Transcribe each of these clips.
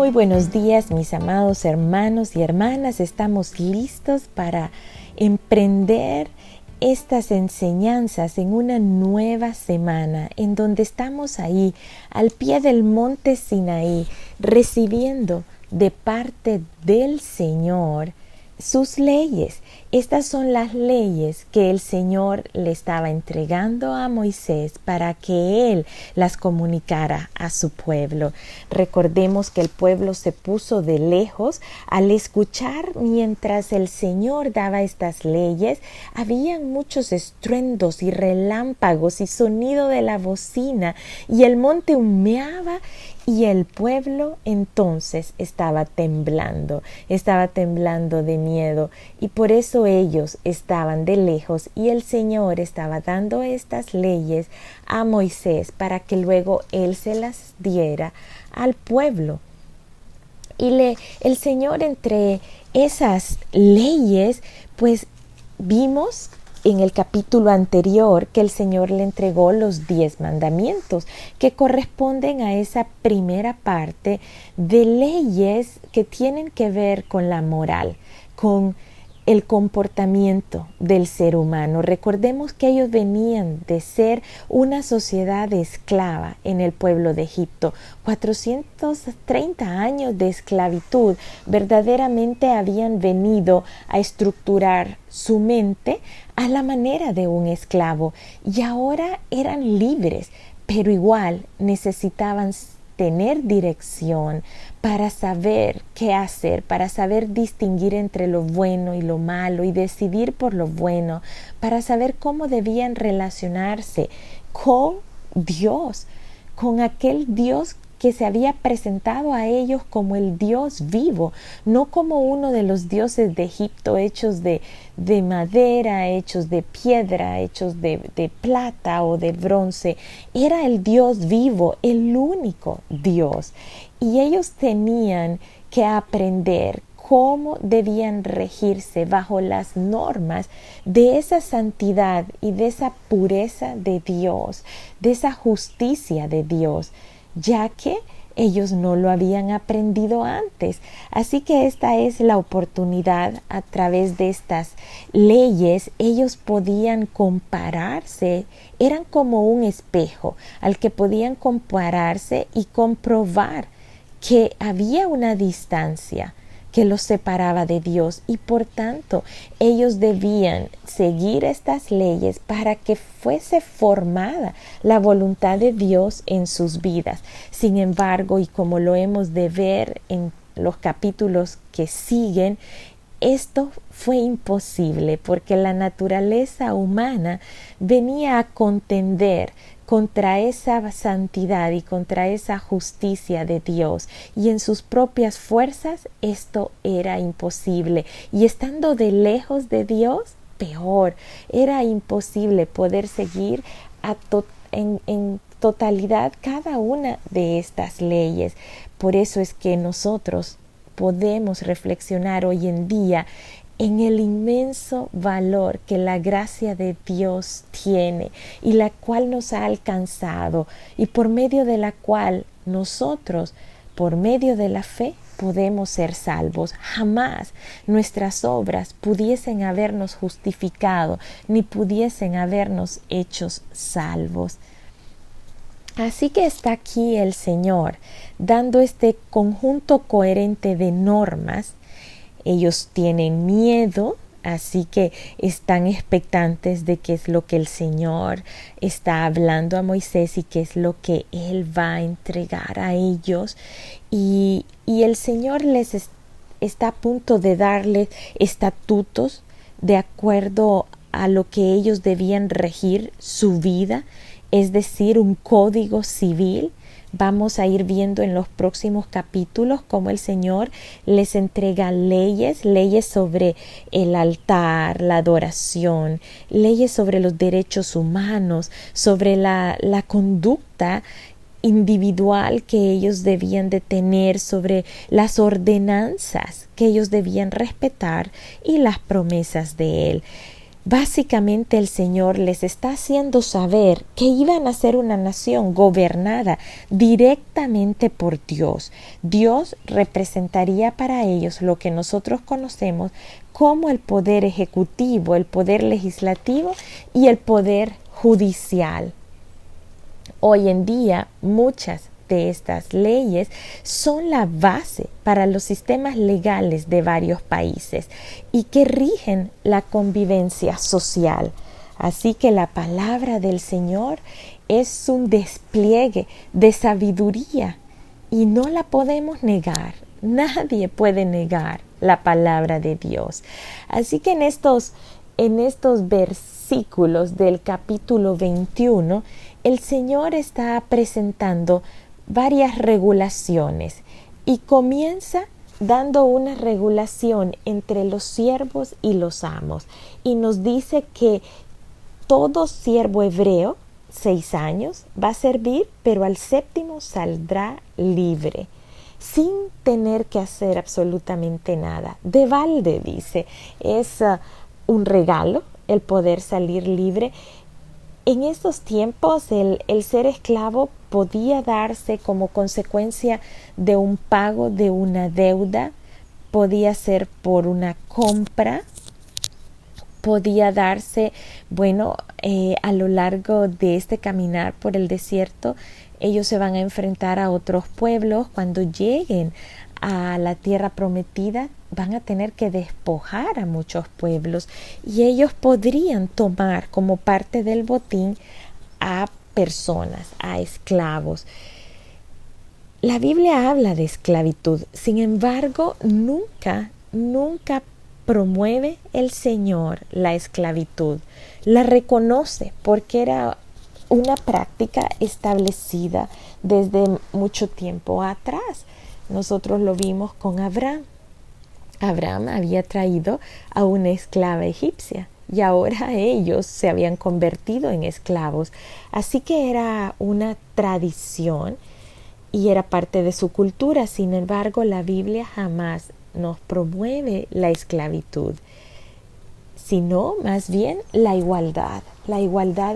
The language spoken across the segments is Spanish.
Muy buenos días, mis amados hermanos y hermanas. Estamos listos para emprender estas enseñanzas en una nueva semana, en donde estamos ahí, al pie del monte Sinaí, recibiendo de parte del Señor sus leyes. Estas son las leyes que el Señor le estaba entregando a Moisés para que él las comunicara a su pueblo. Recordemos que el pueblo se puso de lejos al escuchar mientras el Señor daba estas leyes. Habían muchos estruendos y relámpagos y sonido de la bocina, y el monte humeaba, y el pueblo entonces estaba temblando de miedo, y por eso ellos estaban de lejos, y el Señor estaba dando estas leyes a Moisés para que luego él se las diera al pueblo. Y el Señor, entre esas leyes, pues vimos en el capítulo anterior que el Señor le entregó los 10 mandamientos, que corresponden a esa primera parte de leyes que tienen que ver con la moral, con el comportamiento del ser humano. Recordemos que ellos venían de ser una sociedad esclava en el pueblo de Egipto. 430 años de esclavitud verdaderamente habían venido a estructurar su mente a la manera de un esclavo, y ahora eran libres, pero igual necesitaban tener dirección para saber qué hacer, para saber distinguir entre lo bueno y lo malo y decidir por lo bueno, para saber cómo debían relacionarse con Dios, con aquel Dios que se había presentado a ellos como el Dios vivo, no como uno de los dioses de Egipto hechos de madera, hechos de piedra, hechos de plata o de bronce. Era el Dios vivo, el único Dios. Y ellos tenían que aprender cómo debían regirse bajo las normas de esa santidad y de esa pureza de Dios, de esa justicia de Dios, ya que ellos no lo habían aprendido antes. Así que esta es la oportunidad. A través de estas leyes ellos podían compararse, eran como un espejo al que podían compararse y comprobar que había una distancia que los separaba de Dios, y por tanto ellos debían seguir estas leyes para que fuese formada la voluntad de Dios en sus vidas. Sin embargo, y como lo hemos de ver en los capítulos que siguen, esto fue imposible porque la naturaleza humana venía a contender contra esa santidad y contra esa justicia de Dios, y en sus propias fuerzas esto era imposible, y estando de lejos de Dios, peor, era imposible poder seguir en totalidad cada una de estas leyes. Por eso es que nosotros podemos reflexionar hoy en día en el inmenso valor que la gracia de Dios tiene, y la cual nos ha alcanzado, y por medio de la cual nosotros, por medio de la fe, podemos ser salvos. Jamás nuestras obras pudiesen habernos justificado, ni pudiesen habernos hechos salvos. Así que está aquí el Señor dando este conjunto coherente de normas. Ellos tienen miedo, así que están expectantes de qué es lo que el Señor está hablando a Moisés y qué es lo que Él va a entregar a ellos. Y el Señor está a punto de darles estatutos de acuerdo a lo que ellos debían regir su vida, es decir, un código civil. Vamos a ir viendo en los próximos capítulos cómo el Señor les entrega leyes sobre el altar, la adoración, leyes sobre los derechos humanos, sobre la conducta individual que ellos debían de tener, sobre las ordenanzas que ellos debían respetar y las promesas de Él. Básicamente el Señor les está haciendo saber que iban a ser una nación gobernada directamente por Dios. Dios representaría para ellos lo que nosotros conocemos como el poder ejecutivo, el poder legislativo y el poder judicial. Hoy en día muchas de estas leyes son la base para los sistemas legales de varios países y que rigen la convivencia social. Así que la palabra del Señor es un despliegue de sabiduría y no la podemos negar. Nadie puede negar la palabra de Dios. Así que en estos versículos del capítulo 21, el Señor está presentando varias regulaciones y comienza dando una regulación entre los siervos y los amos y nos dice que todo siervo hebreo 6 años va a servir, pero al 7º saldrá libre sin tener que hacer absolutamente nada. De balde, dice, es un regalo el poder salir libre. En estos tiempos el ser esclavo podía darse como consecuencia de un pago de una deuda, podía ser por una compra, podía darse, a lo largo de este caminar por el desierto, ellos se van a enfrentar a otros pueblos. Cuando lleguen a la tierra prometida, van a tener que despojar a muchos pueblos y ellos podrían tomar como parte del botín a personas, a esclavos. La Biblia habla de esclavitud, sin embargo, nunca promueve el Señor la esclavitud. La reconoce porque era una práctica establecida desde mucho tiempo atrás. Nosotros lo vimos con Abraham. Abraham había traído a una esclava egipcia y ahora ellos se habían convertido en esclavos. Así que era una tradición y era parte de su cultura. Sin embargo, la Biblia jamás nos promueve la esclavitud, sino más bien la igualdad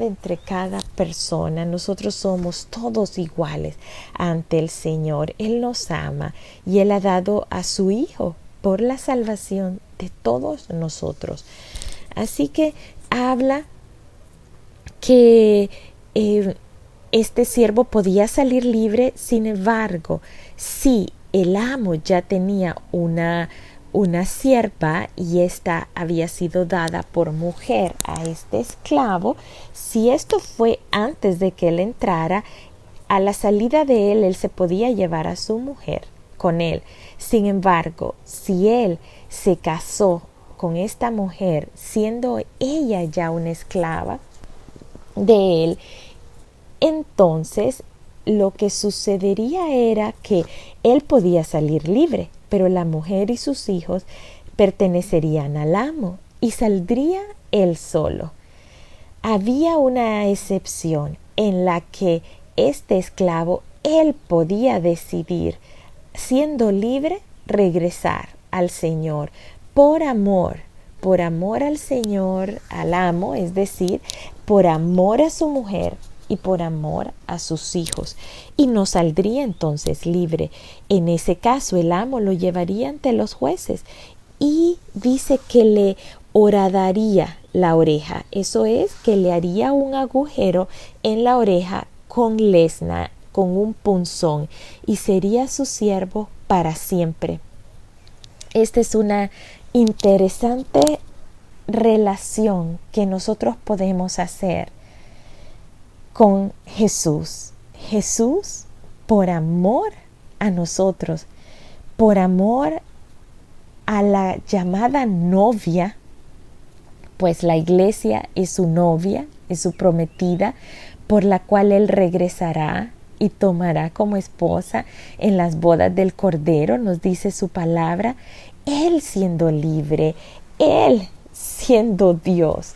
entre cada persona. Nosotros somos todos iguales ante el Señor. Él nos ama y Él ha dado a su Hijo por la salvación de todos nosotros. Así que habla que este siervo podía salir libre. Sin embargo, si el amo ya tenía una sierva y esta había sido dada por mujer a este esclavo, si esto fue antes de que él entrara, a la salida de él se podía llevar a su mujer con él. Sin embargo, si él se casó con esta mujer siendo ella ya una esclava de él, entonces lo que sucedería era que él podía salir libre, pero la mujer y sus hijos pertenecerían al amo y saldría él solo. Había una excepción en la que este esclavo, él podía decidir, siendo libre, regresar al Señor por amor al Señor, al amo, es decir, por amor a su mujer y por amor a sus hijos, y no saldría entonces libre. En ese caso el amo lo llevaría ante los jueces y dice que le horadaría la oreja, eso es, que le haría un agujero en la oreja con lesna, con un punzón, y sería su siervo para siempre. Esta es una interesante relación que nosotros podemos hacer con Jesús. Jesús, por amor a nosotros, por amor a la llamada novia, pues la iglesia es su novia, es su prometida, por la cual Él regresará y tomará como esposa en las bodas del Cordero, nos dice su palabra. Él siendo libre, Él siendo Dios,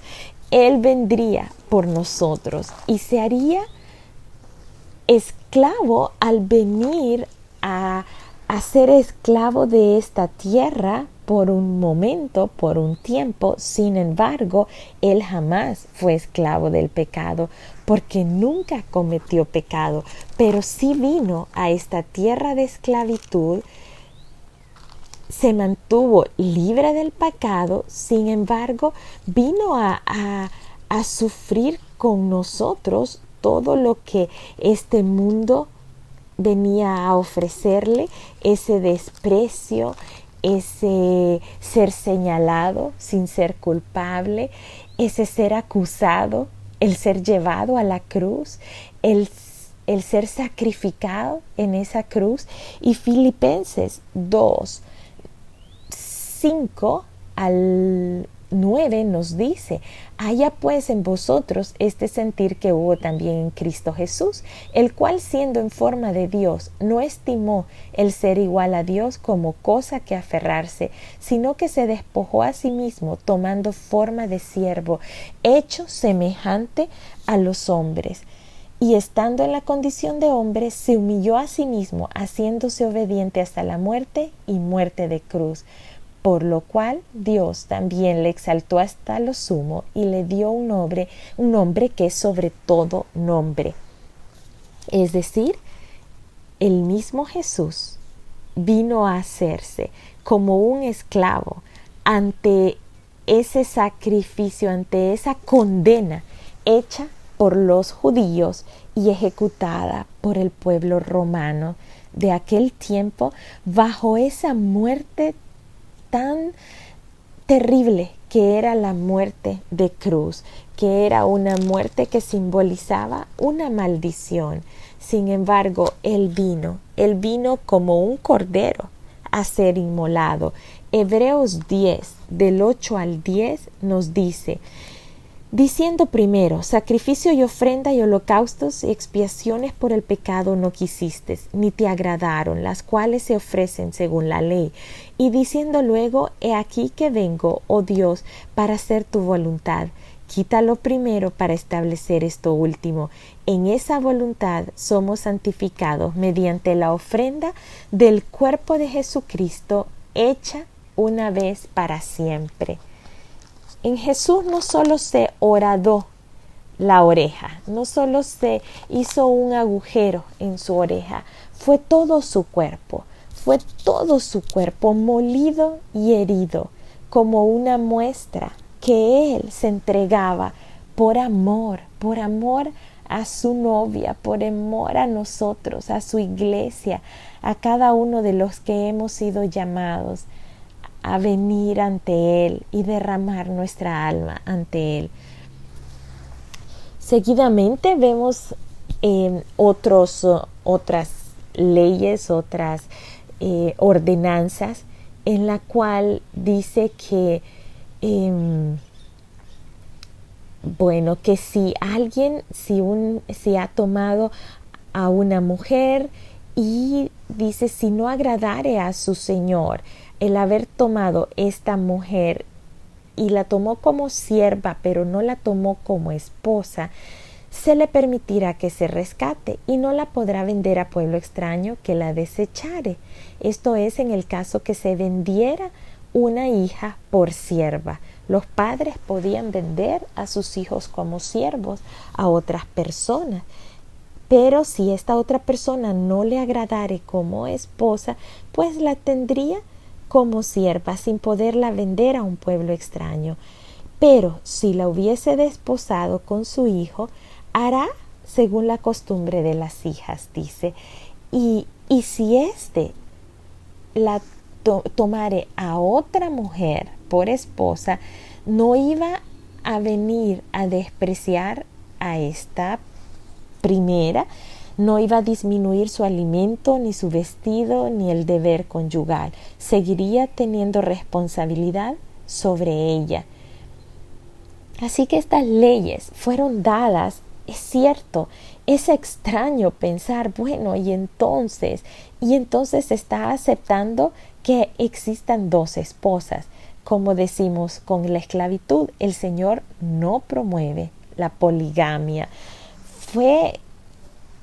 Él vendría por nosotros y se haría esclavo al venir a ser esclavo de esta tierra por un momento, por un tiempo. Sin embargo, él jamás fue esclavo del pecado, porque nunca cometió pecado, pero sí vino a esta tierra de esclavitud, se mantuvo libre del pecado. Sin embargo, vino a sufrir con nosotros todo lo que este mundo venía a ofrecerle, ese desprecio, ese ser señalado sin ser culpable, ese ser acusado, el ser llevado a la cruz, el ser sacrificado en esa cruz. Y Filipenses 2, 5 al 9 nos dice: haya pues en vosotros este sentir que hubo también en Cristo Jesús, el cual, siendo en forma de Dios, no estimó el ser igual a Dios como cosa que aferrarse, sino que se despojó a sí mismo, tomando forma de siervo, hecho semejante a los hombres. Y estando en la condición de hombre, se humilló a sí mismo, haciéndose obediente hasta la muerte y muerte de cruz. Por lo cual Dios también le exaltó hasta lo sumo y le dio un nombre que es sobre todo nombre. Es decir, el mismo Jesús vino a hacerse como un esclavo ante ese sacrificio, ante esa condena hecha por los judíos y ejecutada por el pueblo romano de aquel tiempo, bajo esa muerte tan terrible que era la muerte de cruz, que era una muerte que simbolizaba una maldición. Sin embargo, Él vino como un cordero a ser inmolado. Hebreos 10, del 8 al 10, nos dice: diciendo primero, sacrificio y ofrenda y holocaustos y expiaciones por el pecado no quisiste, ni te agradaron, las cuales se ofrecen según la ley. Y diciendo luego, he aquí que vengo, oh Dios, para hacer tu voluntad. Quítalo primero para establecer esto último. En esa voluntad somos santificados mediante la ofrenda del cuerpo de Jesucristo, hecha una vez para siempre. En Jesús no solo se horadó la oreja, no solo se hizo un agujero en su oreja, fue todo su cuerpo molido y herido, como una muestra que Él se entregaba por amor a su novia, por amor a nosotros, a su iglesia, a cada uno de los que hemos sido llamados a venir ante Él y derramar nuestra alma ante Él. Seguidamente vemos otras leyes, otras ordenanzas, en la cual dice que que si alguien, si ha tomado a una mujer y dice, si no agradare a su señor el haber tomado esta mujer y la tomó como sierva, pero no la tomó como esposa, se le permitirá que se rescate y no la podrá vender a pueblo extraño que la desechare. Esto es en el caso que se vendiera una hija por sierva. Los padres podían vender a sus hijos como siervos a otras personas, pero si esta otra persona no le agradare como esposa, pues la tendría como sierva sin poderla vender a un pueblo extraño. Pero si la hubiese desposado con su hijo, hará según la costumbre de las hijas, dice. Y si éste la tomare a otra mujer por esposa, no iba a venir a despreciar a esta primera, no iba a disminuir su alimento, ni su vestido, ni el deber conyugal. Seguiría teniendo responsabilidad sobre ella. Así que estas leyes fueron dadas. Es cierto, es extraño pensar, bueno, y entonces está aceptando que existan dos esposas. Como decimos con la esclavitud, el Señor no promueve la poligamia. Fue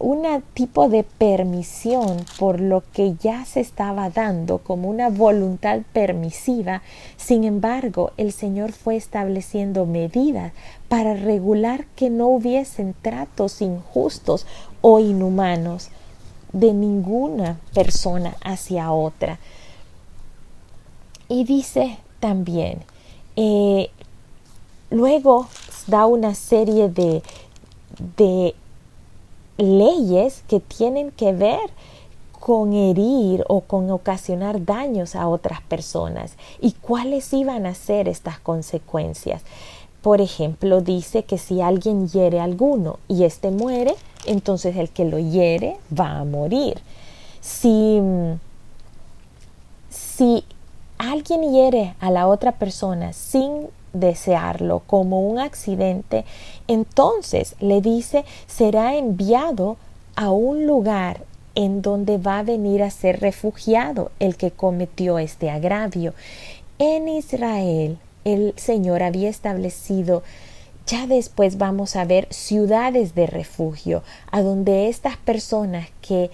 un tipo de permisión por lo que ya se estaba dando, como una voluntad permisiva. Sin embargo, el Señor fue estableciendo medidas para regular que no hubiesen tratos injustos o inhumanos de ninguna persona hacia otra. Y dice también, luego da una serie de leyes que tienen que ver con herir o con ocasionar daños a otras personas y cuáles iban a ser estas consecuencias. Por ejemplo, dice que si alguien hiere a alguno y éste muere, entonces el que lo hiere va a morir. Si alguien hiere a la otra persona sin desearlo, como un accidente, entonces le dice, será enviado a un lugar en donde va a venir a ser refugiado el que cometió este agravio. En Israel, el Señor había establecido, ya después vamos a ver, ciudades de refugio, a donde estas personas que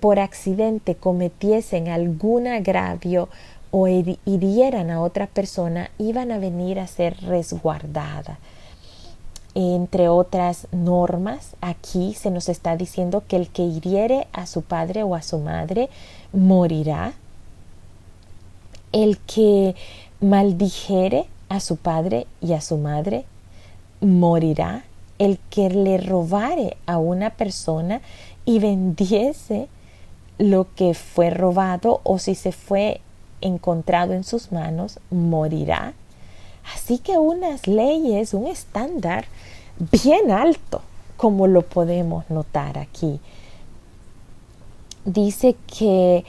por accidente cometiesen algún agravio o hirieran a otra persona, iban a venir a ser resguardadas. Entre otras normas, aquí se nos está diciendo que el que hiriere a su padre o a su madre morirá. El que maldijere a su padre y a su madre morirá. El que le robare a una persona y vendiese lo que fue robado, o si se fue encontrado en sus manos, morirá. Así que unas leyes, un estándar bien alto, como lo podemos notar aquí. Dice que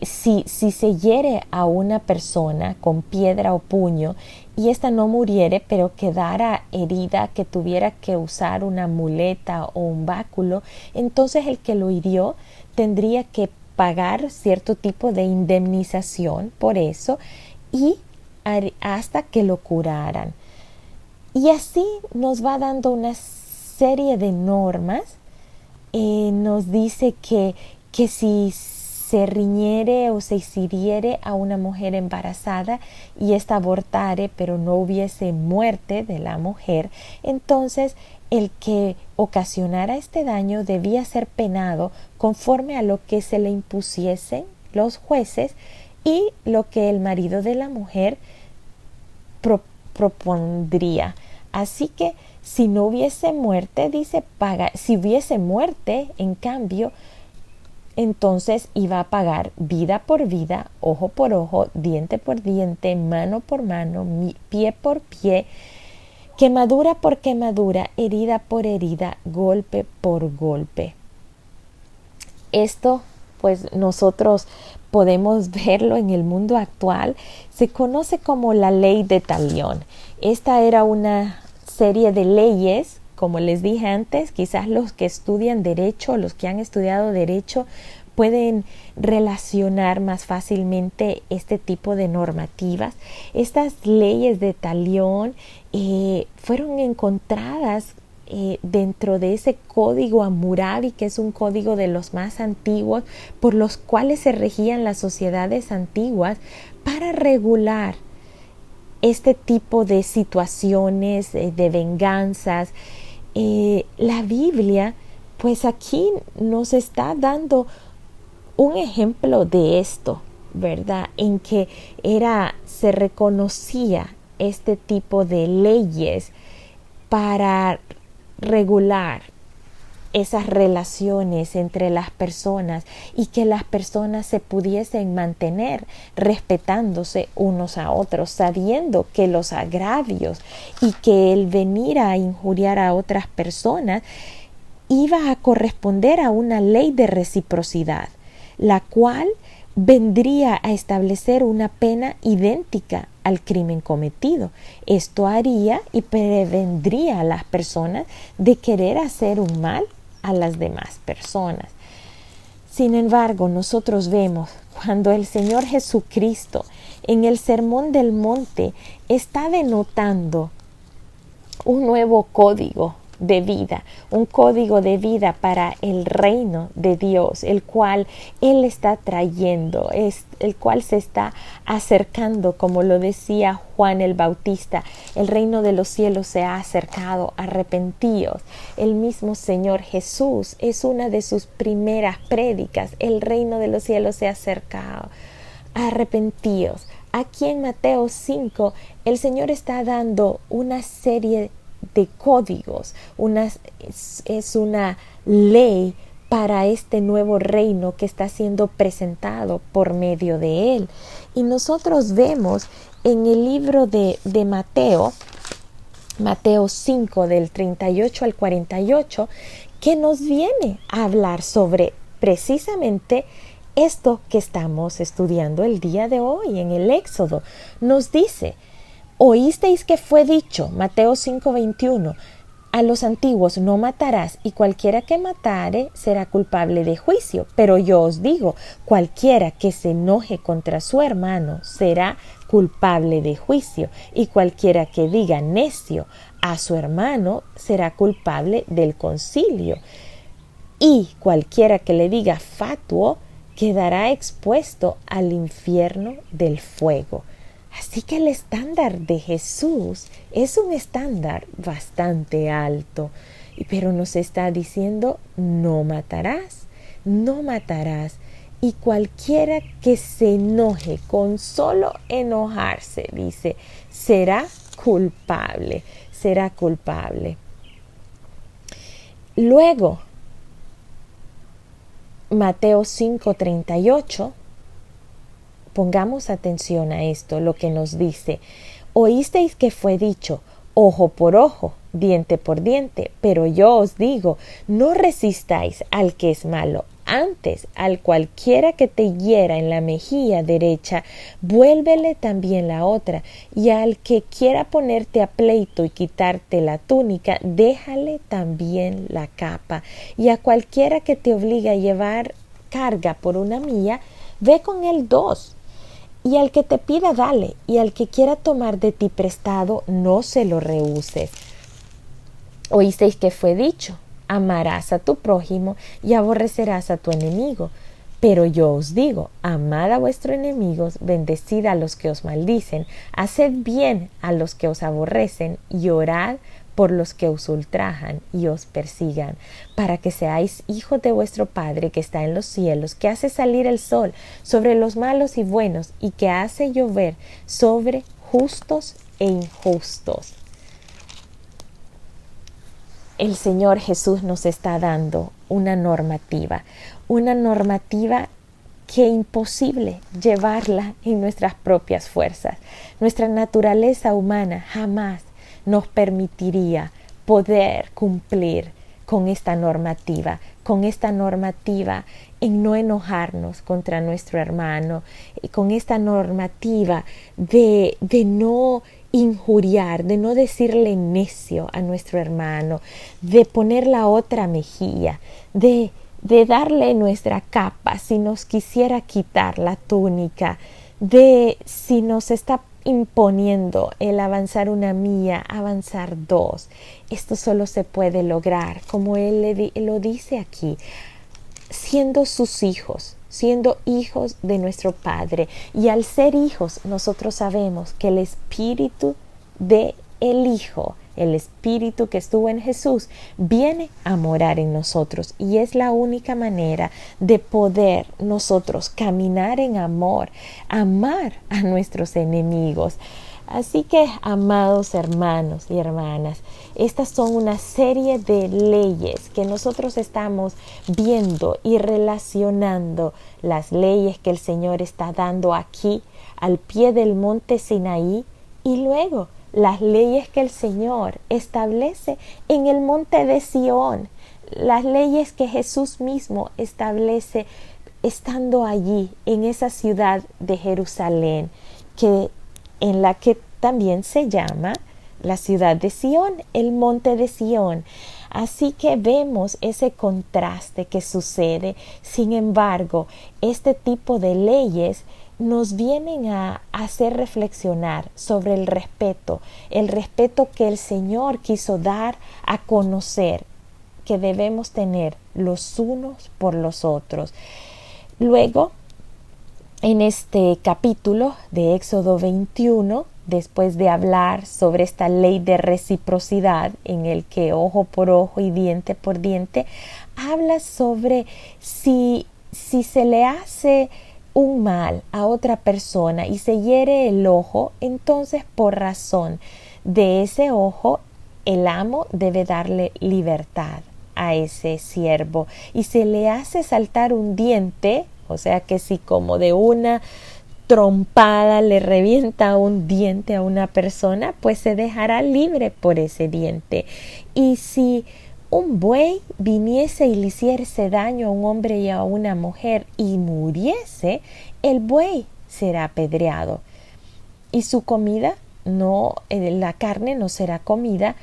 si se hiere a una persona con piedra o puño y ésta no muriere, pero quedara herida, que tuviera que usar una muleta o un báculo, entonces el que lo hirió tendría que pagar cierto tipo de indemnización por eso y hasta que lo curaran. Y así nos va dando una serie de normas. Nos dice que si se riñere o se hiriere a una mujer embarazada y ésta abortare, pero no hubiese muerte de la mujer, entonces el que ocasionara este daño debía ser penado conforme a lo que se le impusiesen los jueces y lo que el marido de la mujer propondría. Así que si no hubiese muerte, dice, paga. Si hubiese muerte, en cambio, entonces iba a pagar vida por vida, ojo por ojo, diente por diente, mano por mano, pie por pie, quemadura por quemadura, herida por herida, golpe por golpe. Esto, pues nosotros podemos verlo en el mundo actual, se conoce como la ley de Talión. Esta era una serie de leyes, como les dije antes, quizás los que estudian derecho, los que han estudiado derecho, pueden relacionar más fácilmente este tipo de normativas. Estas leyes de Talión fueron encontradas dentro de ese código Hammurabi, que es un código de los más antiguos, por los cuales se regían las sociedades antiguas para regular este tipo de situaciones, de venganzas. La Biblia, pues aquí nos está dando un ejemplo de esto, ¿verdad? En que se reconocía este tipo de leyes para regular esas relaciones entre las personas y que las personas se pudiesen mantener respetándose unos a otros, sabiendo que los agravios y que el venir a injuriar a otras personas iba a corresponder a una ley de reciprocidad, la cual vendría a establecer una pena idéntica al crimen cometido. Esto haría y prevendría a las personas de querer hacer un mal a las demás personas. Sin embargo, nosotros vemos cuando el Señor Jesucristo en el Sermón del Monte está denotando un nuevo código de vida, un código de vida para el reino de Dios, el cual Él está trayendo, el cual se está acercando, como lo decía Juan el Bautista, el reino de los cielos se ha acercado, arrepentíos. El mismo Señor Jesús es una de sus primeras prédicas, el reino de los cielos se ha acercado, arrepentíos. Aquí en Mateo 5, el Señor está dando una serie de códigos, es una ley para este nuevo reino que está siendo presentado por medio de Él. Y nosotros vemos en el libro de Mateo 5 del 38 al 48, que nos viene a hablar sobre precisamente esto que estamos estudiando el día de hoy en el Éxodo. Nos dice: oísteis que fue dicho, Mateo 5:21, a los antiguos: no matarás, y cualquiera que matare será culpable de juicio. Pero yo os digo, cualquiera que se enoje contra su hermano será culpable de juicio, y cualquiera que diga necio a su hermano será culpable del concilio, y cualquiera que le diga fatuo quedará expuesto al infierno del fuego. Así que el estándar de Jesús es un estándar bastante alto, pero nos está diciendo: no matarás, no matarás. Y cualquiera que se enoje, con solo enojarse, dice, será culpable, será culpable. Luego, Mateo 5:38, pongamos atención a esto, lo que nos dice: oísteis que fue dicho, ojo por ojo, diente por diente, pero yo os digo, no resistáis al que es malo, antes al cualquiera que te hiera en la mejilla derecha, vuélvele también la otra, y al que quiera ponerte a pleito y quitarte la túnica, déjale también la capa, y a cualquiera que te obligue a llevar carga por una milla, ve con él 2. Y al que te pida, dale, y al que quiera tomar de ti prestado, no se lo rehuses. Oísteis que fue dicho: amarás a tu prójimo y aborrecerás a tu enemigo. Pero yo os digo, amad a vuestros enemigos, bendecid a los que os maldicen, haced bien a los que os aborrecen, y orad por los que os ultrajan y os persigan, para que seáis hijos de vuestro Padre que está en los cielos, que hace salir el sol sobre los malos y buenos, y que hace llover sobre justos e injustos. El Señor Jesús nos está dando una normativa que es imposible llevarla en nuestras propias fuerzas. Nuestra naturaleza humana jamás nos permitiría poder cumplir con esta normativa en no enojarnos contra nuestro hermano, con esta normativa de no injuriar, de no decirle necio a nuestro hermano, de poner la otra mejilla, de darle nuestra capa si nos quisiera quitar la túnica, de si nos está imponiendo el avanzar una milla, avanzar 2. Esto solo se puede lograr, como Él lo dice aquí, siendo sus hijos, siendo hijos de nuestro Padre. Y al ser hijos, nosotros sabemos que el Espíritu de el Hijo, el Espíritu que estuvo en Jesús, viene a morar en nosotros, y es la única manera de poder nosotros caminar en amor, amar a nuestros enemigos. Así que, amados hermanos y hermanas, estas son una serie de leyes que nosotros estamos viendo y relacionando, las leyes que el Señor está dando aquí al pie del monte Sinaí, y luego las leyes que el Señor establece en el monte de Sión, las leyes que Jesús mismo establece estando allí en esa ciudad de Jerusalén, en la que también se llama la ciudad de Sión, el monte de Sión. Así que vemos ese contraste que sucede. Sin embargo, este tipo de leyes nos vienen a hacer reflexionar sobre el respeto que el Señor quiso dar a conocer que debemos tener los unos por los otros. Luego, en este capítulo de Éxodo 21, después de hablar sobre esta ley de reciprocidad en el que ojo por ojo y diente por diente, habla sobre si se le hace un mal a otra persona y se hiere el ojo, entonces por razón de ese ojo el amo debe darle libertad a ese siervo. Y se le hace saltar un diente, o sea que si como de una trompada le revienta un diente a una persona, pues se dejará libre por ese diente. Y si un buey viniese y le hiciese daño a un hombre y a una mujer y muriese, el buey será apedreado. Y su comida, la carne no será comida,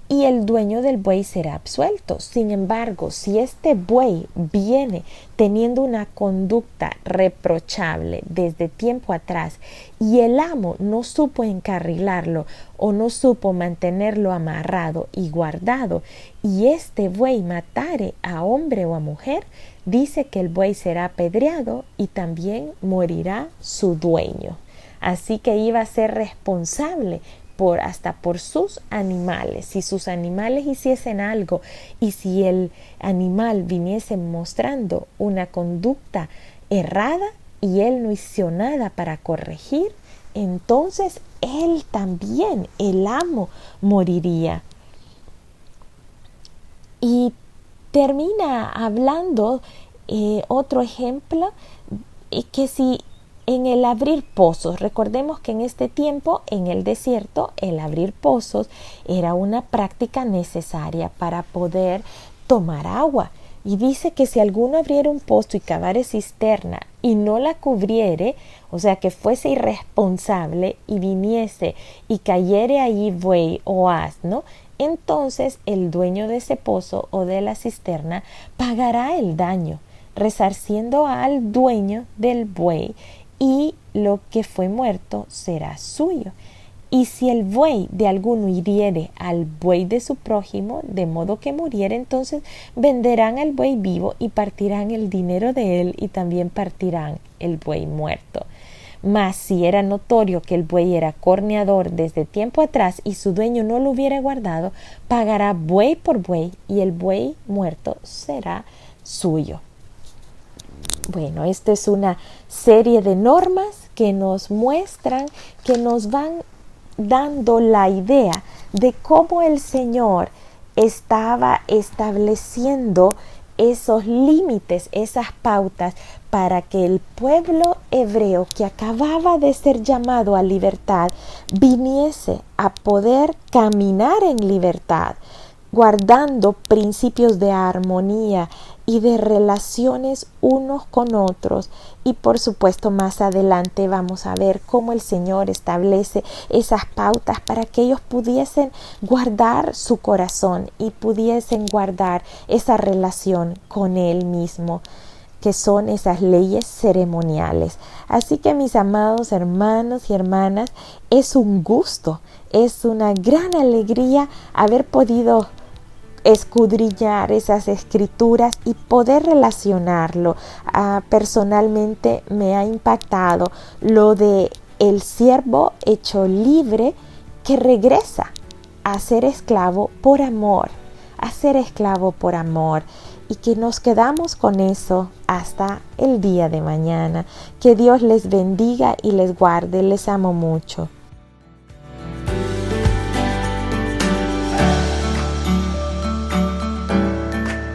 y el dueño del buey será absuelto. Sin embargo, si este buey viene teniendo una conducta reprochable desde tiempo atrás y el amo no supo encarrilarlo o no supo mantenerlo amarrado y guardado, y este buey matare a hombre o a mujer, dice que el buey será apedreado y también morirá su dueño. Así que iba a ser responsable hasta por sus animales. Si sus animales hiciesen algo y si el animal viniese mostrando una conducta errada y él no hizo nada para corregir, entonces él también, el amo, moriría. Y termina hablando otro ejemplo, que si en el abrir pozos, recordemos que en este tiempo en el desierto el abrir pozos era una práctica necesaria para poder tomar agua. Y dice que si alguno abriera un pozo y cavare cisterna y no la cubriere, o sea que fuese irresponsable y viniese y cayere allí buey o asno, entonces el dueño de ese pozo o de la cisterna pagará el daño, resarciendo al dueño del buey, y lo que fue muerto será suyo. Y si el buey de alguno hiriere al buey de su prójimo, de modo que muriere, entonces venderán al buey vivo y partirán el dinero de él, y también partirán el buey muerto. Mas si era notorio que el buey era corneador desde tiempo atrás y su dueño no lo hubiera guardado, pagará buey por buey, y el buey muerto será suyo. Bueno, esta es una serie de normas que nos muestran, que nos van dando la idea de cómo el Señor estaba estableciendo esos límites, esas pautas, para que el pueblo hebreo que acababa de ser llamado a libertad viniese a poder caminar en libertad, guardando principios de armonía y de relaciones unos con otros. Y por supuesto más adelante vamos a ver cómo el Señor establece esas pautas para que ellos pudiesen guardar su corazón y pudiesen guardar esa relación con Él mismo, que son esas leyes ceremoniales. Así que, mis amados hermanos y hermanas, es un gusto, es una gran alegría haber podido escudriñar esas escrituras y poder relacionarlo. Personalmente me ha impactado lo de el siervo hecho libre que regresa a ser esclavo por amor, y que nos quedamos con eso hasta el día de mañana. Que Dios les bendiga y les guarde. Les amo mucho.